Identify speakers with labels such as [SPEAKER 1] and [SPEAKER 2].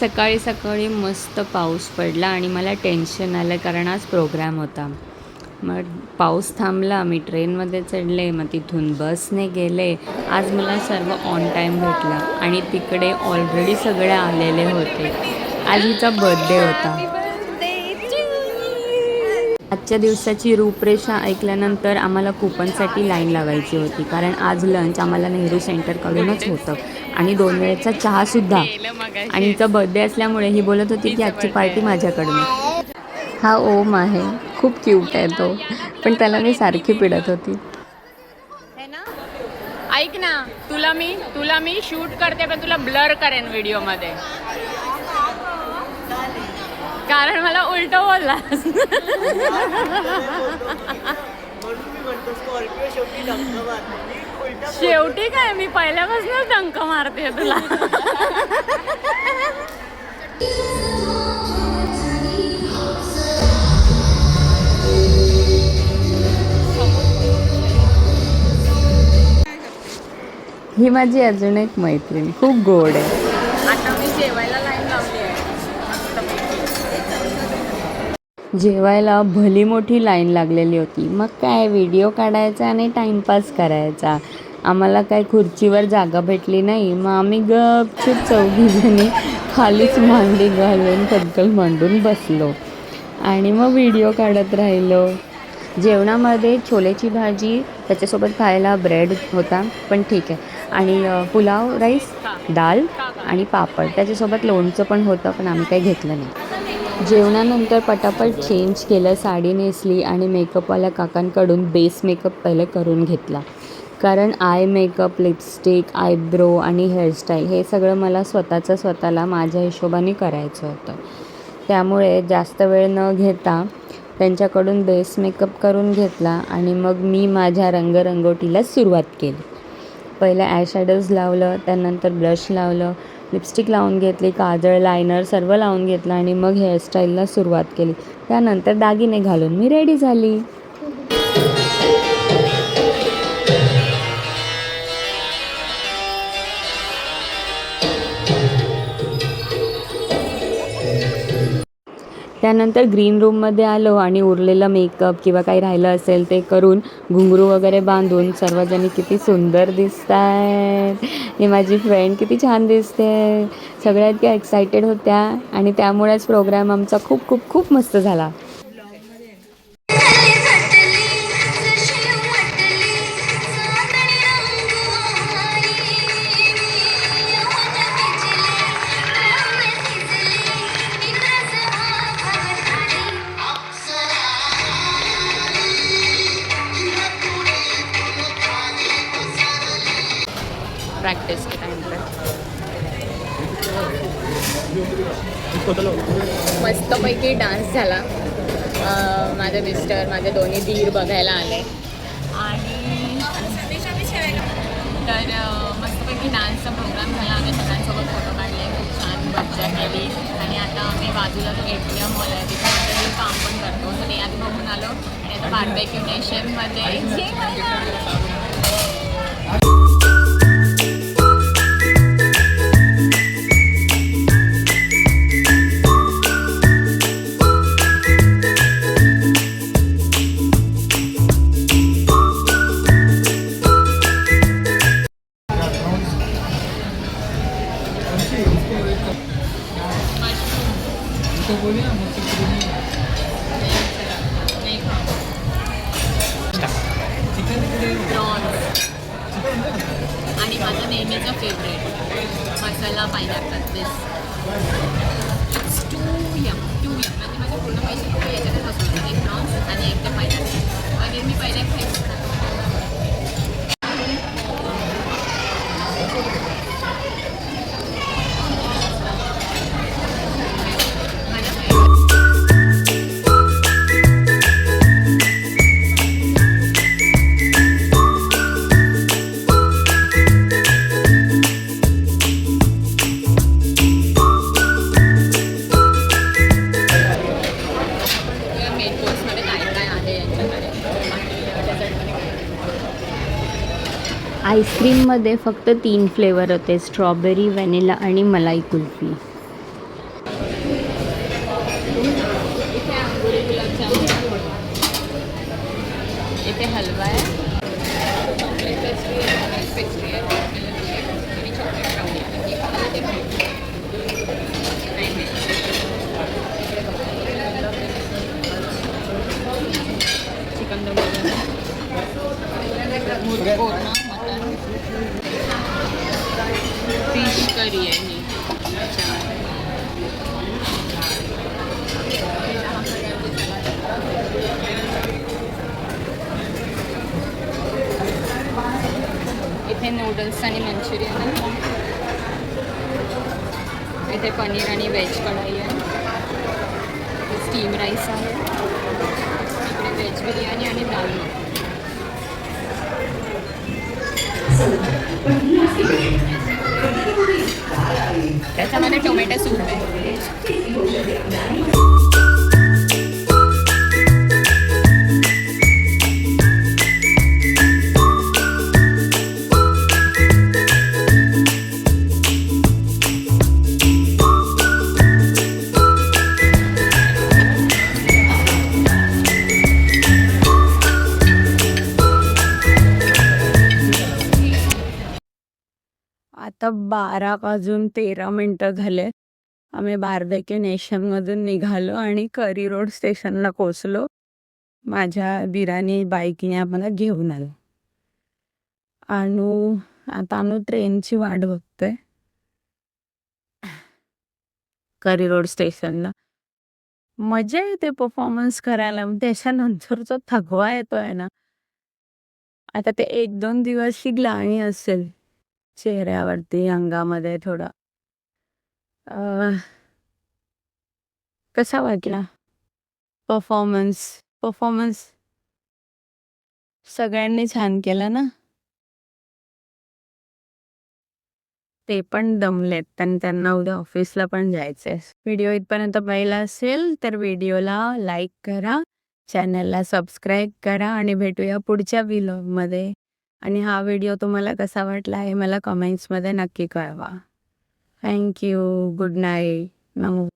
[SPEAKER 1] सकाळी सकाळी मस्त पाऊस पडला आणि मला टेन्शन आलं कारण आज प्रोग्राम होता. मग पाऊस थांबला, मी ट्रेनमध्ये चढले, मग तिथून बसने गेले. आज मला सर्व ऑन टाईम भेटलं आणि तिकडे ऑलरेडी सगळे आलेले होते. आज हिचा बर्थडे होता. आजच्या दिवसाची रूपरेषा ऐकल्यानंतर आम्हाला कुपनसाठी लाईन लावायची होती कारण आज लंच आम्हाला नेहरू सेंटरकडूनच होतं आणि 2 वेळेचा चहासुद्धा. आणि हिचा बर्थडे असल्यामुळे ही बोलत होती की आजची पार्टी माझ्याकडून. हा ओम आहे, खूप क्यूट आहे तो, पण त्याला मी सारखी पिडत होती.
[SPEAKER 2] ऐक ना, तुला मी शूट करते पण तुला ब्लर करेन व्हिडिओमध्ये कारण मला उलट बोलला. शेवटी काय मी पहिल्यापासूनच डंक मारते तुला.
[SPEAKER 1] ही माझी अजून एक मैत्रीण, खूप गोड आहे.
[SPEAKER 2] आता मी जेवायला लाईन लावली आहे.
[SPEAKER 1] जेवायला भली मोठी लाईन लागलेली होती. मग काय व्हिडिओ काढायचा आणि टाईमपास करायचा. आम्हाला काय खुर्चीवर जागा भेटली नाही, मग आम्ही गपचूप चौघीजणी खालीच मांडी घालून कद्दल मांडून बसलो आणि मग व्हिडिओ काढत राहिलो. जेवणामध्ये छोलेची भाजी, त्याच्यासोबत खायला ब्रेड होता पण ठीक आहे, आणि पुलाव राईस, दाल आणि पापड, त्याच्यासोबत लोणचं पण होतं पण आम्ही काही घेतलं नाही. जेवणानंतर पटापट चेंज केलं, साडी नेसली आणि मेकअपवाल्या काकांकडून बेस मेकअप पहिले करून घेतला कारण आय मेकअप, लिपस्टिक, आयब्रो आणि हेअरस्टाईल हे सगळं मला स्वतःला माझ्या हिशोबाने करायचं होतं. त्यामुळे जास्त वेळ न घेता त्यांच्याकडून बेस मेकअप करून घेतला आणि मग मी माझ्या रंगरंगोटीला सुरुवात केली. पहिलं आय शॅडोज लावलं, त्यानंतर ब्लश लावलं, लिपस्टिक लावून घेतली, काजळ, लायनर सर्व लावून घेतलं आणि मग हेअरस्टाईलला सुरुवात केली. त्यानंतर दागिने घालून मी रेडी झाली. त्यानंतर ग्रीन रूममध्ये आलो आणि उरलेलं मेकअप किंवा काही राहिलं असेल ते करून घुंगरू वगैरे बांधून सर्वजणी किती सुंदर दिसत आहेत. ही माझी फ्रेंड किती छान दिसते. सगळ्या इतक्या एक्सायटेड होत्या आणि त्यामुळेच प्रोग्राम आमचा खूप खूप खूप मस्त झाला.
[SPEAKER 2] प्रॅक्टिस के टाइम पे मस्तपैकी डान्स झाला. माझे मिस्टर, माझे दोन्ही दीर बघायला आले आणि तर मस्तपैकी डान्सचा प्रोग्राम झाला. आम्ही सगळ्यांसोबत फोटो काढले, खूप छान मज्जा केली आणि आता आम्ही बाजूला जो ATM मॉल आहे तिथे काम पण करतो, तर ते आधी बघून आलो आणि आता बार्बेक्यू नेशनमध्ये आणि माझा नेहमीचा favourite masala pineapple. This it's too yum म्हणजे माझे पूर्ण पैसे याच्यातच बसवले, एक प्रॉन्स आणि एक ते पायनॅपल. आणि मी पहिले खायचं
[SPEAKER 1] आईस्क्रीममध्ये फक्त 3 फ्लेवर होते, स्ट्रॉबेरी, व्हॅनिला आणि मलाई कुल्फी.
[SPEAKER 2] इथे हलवा आहे, चॉकलेट पेस्ट्री आहे, चॉकलेट पेस्ट्री आहे, वॉटरमेलन आहे आणि चॉकलेट ब्राउनी आहे. हे खाल्लं ते माहिती नाही चिकन दम कोरमा मटन फिश करी आहे ही. अच्छा इथे नूडल्स आणि मंचुरियन आहे. इथे पनीर आणि व्हेज कढाई आहे. स्टीम राईस आहे. इकडे व्हेज बिर्याणी आणि दाल मखनी. त्याच्यामध्ये टोमॅटो सूप आहे.
[SPEAKER 1] आता 12:13 झाले. आम्ही बार्बेक्यू नेशनमधून निघालो आणि करी रोड स्टेशनला पोचलो. माझ्या दिराने बाईकने आम्हाला घेऊन आलो. आता अनु ट्रेनची वाट बघतोय करी रोड स्टेशनला. मजा येते परफॉर्मन्स करायला. त्याच्यानंतरचा थकवा येतोय ना. आता ते 1-2 दिवसची ग्लानी असेल चेहऱ्यावरती, अंगामध्ये थोडा. कसा वाटला परफॉर्मन्स? सगळ्यांनी छान केला ना. ते पण दमलेत आणि त्यांना उद्या ऑफिसला पण जायचंय. व्हिडिओ इथपर्यंत पाहिला असेल तर व्हिडिओला लाईक करा, चॅनलला सबस्क्राईब करा आणि भेटूया पुढच्या व्लॉगमध्ये. आणि हा व्हिडिओ तुम्हाला कसा वाटला हे मला कमेंट्समध्ये नक्की कळवा. थँक्यू. Good night. नमो.